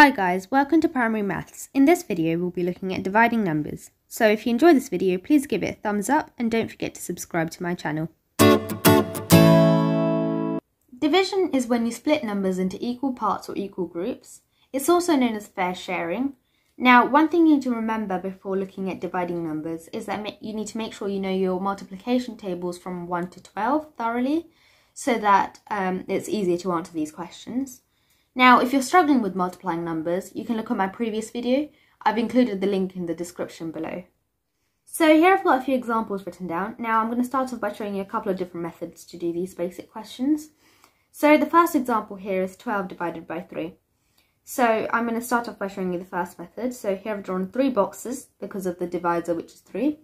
Hi guys, welcome to Primary Maths. In this video we'll be looking at dividing numbers. So if you enjoy this video, please give it a thumbs up and don't forget to subscribe to my channel. Division is when you split numbers into equal parts or equal groups. It's also known as fair sharing. Now, one thing you need to remember before looking at dividing numbers is that you need to make sure you know your multiplication tables from 1 to 12 thoroughly so that it's easier to answer these questions. Now, if you're struggling with multiplying numbers, you can look at my previous video. I've included the link in the description below. So here I've got a few examples written down. Now I'm going to start off by showing you a couple of different methods to do these basic questions. So the first example here is 12 divided by 3. So I'm going to start off by showing you the first method. So here I've drawn 3 boxes because of the divisor, which is 3.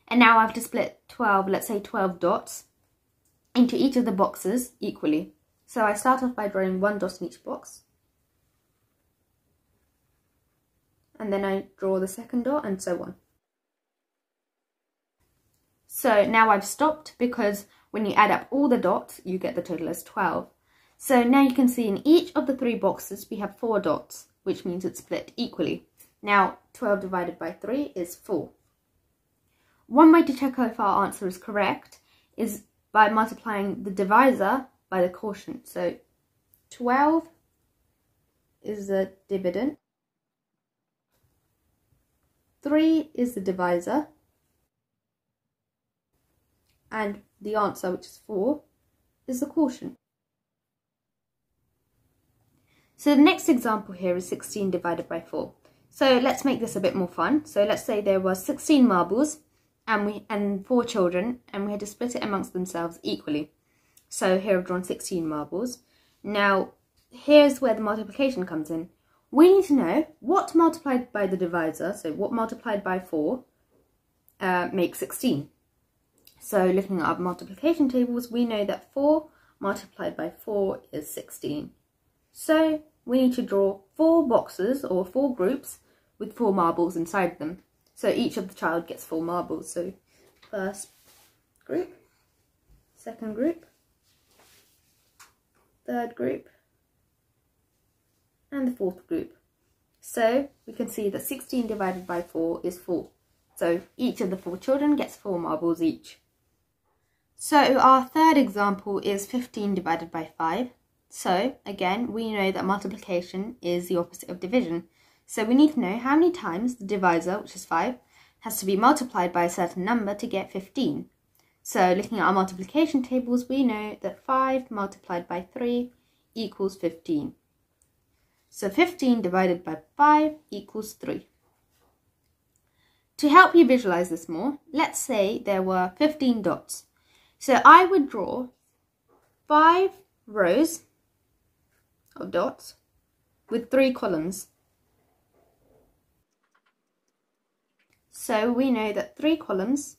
And now I have to split 12, let's say 12 dots, into each of the boxes equally. So I start off by drawing 1 dot in each box. And then I draw the second dot and so on. So now I've stopped because when you add up all the dots, you get the total as 12. So now you can see in each of the 3 boxes, we have 4 dots, which means it's split equally. Now 12 divided by 3 is 4. One way to check if our answer is correct is by multiplying the divisor by the quotient. So 12 is the dividend, 3 is the divisor, and the answer, which is 4, is the quotient. So the next example here is 16 divided by 4. So let's make this a bit more fun. So let's say there were 16 marbles and 4 children, and we had to split it amongst themselves equally. So here I've drawn 16 marbles. Now, here's where the multiplication comes in. We need to know what multiplied by the divisor, so what multiplied by 4, makes 16. So looking at our multiplication tables, we know that 4 multiplied by 4 is 16. So we need to draw 4 boxes or 4 groups with 4 marbles inside them. So each of the child gets 4 marbles. So first group, second group, third group, and the fourth group. So we can see that 16 divided by 4 is 4. So each of the 4 children gets 4 marbles each. So our third example is 15 divided by 5. So again, we know that multiplication is the opposite of division. So we need to know how many times the divisor, which is 5, has to be multiplied by a certain number to get 15. So looking at our multiplication tables, we know that 5 multiplied by 3 equals 15. So 15 divided by 5 equals 3. To help you visualize this more, let's say there were 15 dots. So I would draw 5 rows of dots with 3 columns. So we know that 3 columns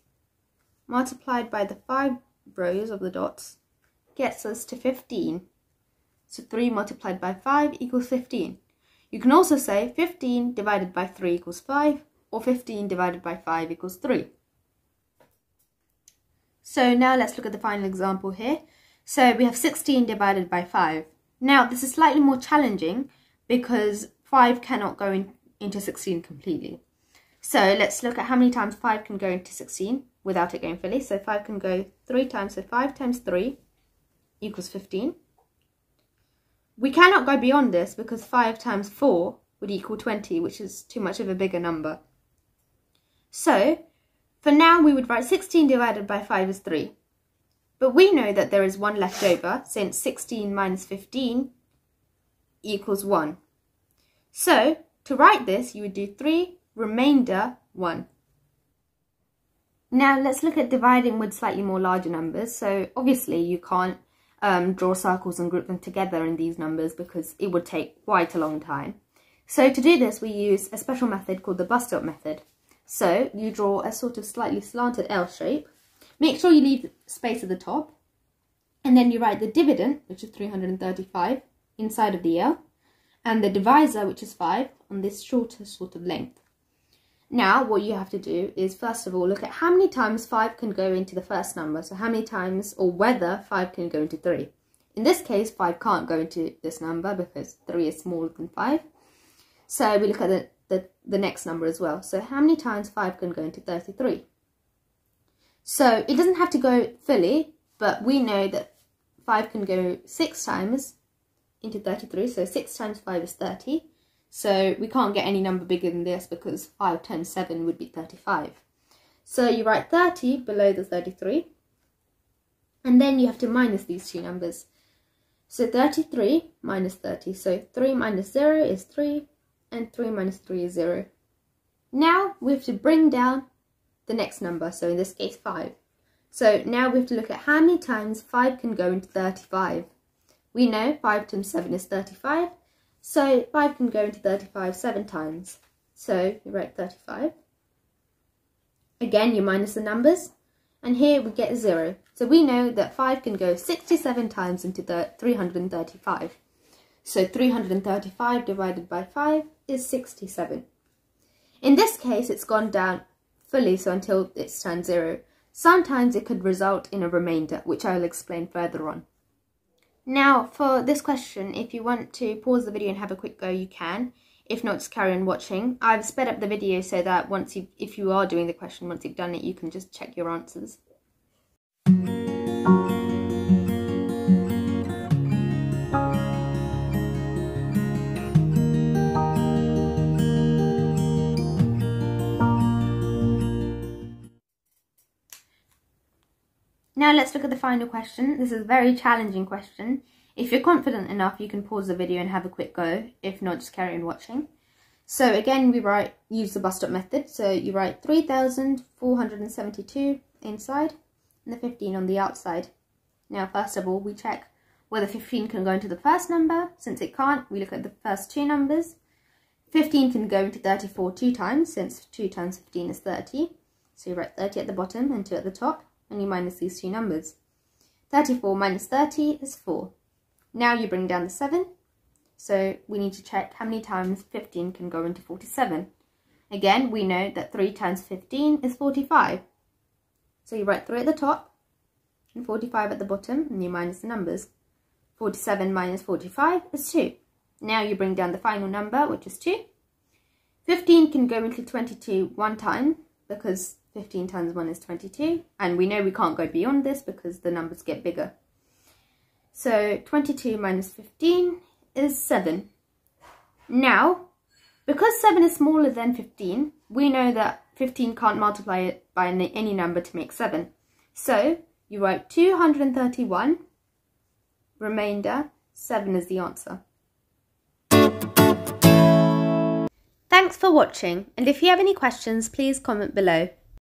multiplied by the 5 rows of the dots gets us to 15. So 3 multiplied by 5 equals 15. You can also say 15 divided by 3 equals 5, or 15 divided by 5 equals 3. So now let's look at the final example here. So we have 16 divided by 5. Now this is slightly more challenging because 5 cannot go into 16 completely. So let's look at how many times 5 can go into 16 without it going fully. So 5 can go 3 times, so 5 times 3 equals 15. We cannot go beyond this because 5 times 4 would equal 20, which is too much of a bigger number. So for now we would write 16 divided by 5 is 3. But we know that there is 1 left over, since 16 minus 15 equals 1. So to write this, you would do 3 remainder 1. Now let's look at dividing with slightly more larger numbers. So obviously you can't draw circles and group them together in these numbers because it would take quite a long time. So to do this, we use a special method called the bus stop method. So you draw a sort of slightly slanted L shape. Make sure you leave space at the top. And then you write the dividend, which is 335, inside of the L. And the divisor, which is 5, on this shorter sort of length. Now, what you have to do is, first of all, look at how many times 5 can go into the first number. So how many times, or whether 5 can go into 3. In this case, 5 can't go into this number because 3 is smaller than 5. So we look at the next number as well. So how many times 5 can go into 33? So it doesn't have to go fully, but we know that 5 can go 6 times into 33. So 6 times 5 is 30. So we can't get any number bigger than this because 5 times 7 would be 35. So you write 30 below the 33. And then you have to minus these two numbers. So 33 minus 30. So 3 minus 0 is 3. And 3 minus 3 is 0. Now we have to bring down the next number. So in this case 5. So now we have to look at how many times 5 can go into 35. We know 5 times 7 is 35. So 5 can go into 35 7 times. So you write 35. Again, you minus the numbers. And here we get 0. So we know that 5 can go 67 times into 335. So 335 divided by 5 is 67. In this case, it's gone down fully, so until it's turned 0. Sometimes it could result in a remainder, which I will explain further on. Now, for this question, if you want to pause the video and have a quick go, you can. If not, just carry on watching. I've sped up the video so that if you are doing the question, once you've done it, you can just check your answers. Now let's look at the final question. This is a very challenging question. If you're confident enough, you can pause the video and have a quick go. If not, just carry on watching. So again, we use the bus stop method. So you write 3,472 inside and the 15 on the outside. Now, first of all, we check whether 15 can go into the first number. Since it can't, we look at the first two numbers. 15 can go into 34 2 times, since 2 times 15 is 30. So you write 30 at the bottom and 2 at the top. And you minus these two numbers. 34 minus 30 is 4. Now you bring down the 7. So we need to check how many times 15 can go into 47. Again, we know that 3 times 15 is 45. So you write 3 at the top and 45 at the bottom, and you minus the numbers. 47 minus 45 is 2. Now you bring down the final number, which is 2. 15 can go into 22 one time, because 15 times 1 is 22, and we know we can't go beyond this because the numbers get bigger. So 22 minus 15 is 7. Now, because 7 is smaller than 15, we know that 15 can't multiply it by any number to make 7. So you write 231, remainder, 7 is the answer. Thanks for watching, and if you have any questions, please comment below.